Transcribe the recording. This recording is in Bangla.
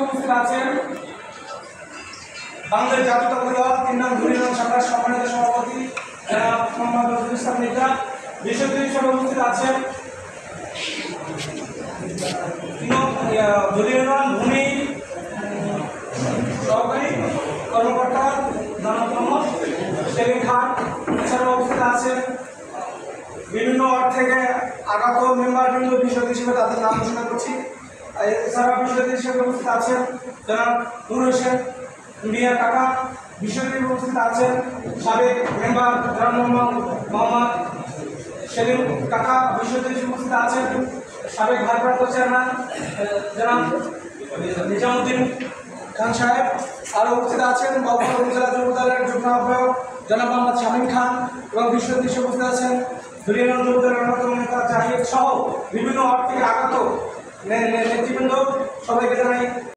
উপস্থিত আছেন বাংলাদেশ জাতীয়তাবাদী দল ৩ নং ধুলিয়ান শাখার সম্মানিত সভাপতি জনাব মোহাম্মদ নজরুল ইসলাম মির্জা। বিশেষ অতিথি হিসেবে উপস্থিত আছেন ধুলিয়ান ভূমি সহকারী কর্মকর্তা জনাব মোহাম্মদ সেলিম খান। এছাড়াও উপস্থিত আছেন বিভিন্ন ওয়ার্ড থেকে আগত মেম্বারবৃন্দ। বিশেষ অতিথি হিসেবে তাদের নাম ঘোষণা করছি। এছাড়া বিশেষ অতিথি হিসেবে উপস্থিত আছেন জনাব নুর হোসেন মিয়া কাকা। বিশেষ অতিথি উপস্থিত আছেন সাবেক মেম্বার জনাব মোহাম্মদ সেলিম কাকা। বিশেষ অতিথি উপস্থিত আছেন সাবেক ভারপ্রাপ্ত চেয়ারম্যান জনাব নিজামুদ্দিন খান সাহেব। আরও উপস্থিত আছেন বগুড়া উপজেলা যুব দলের যুগ্ম আহ্বায়ক জনাব মোহাম্মদ শামীম খান এবং বিশেষ অতিথি উপস্থিত আছেন ধুলিয়ান যুব দলের অন্যতম নেতা জাহিদ সহ বিভিন্ন ওয়ার্ড থেকে আগত নেতৃবৃন্দ। সবাইকে জানাই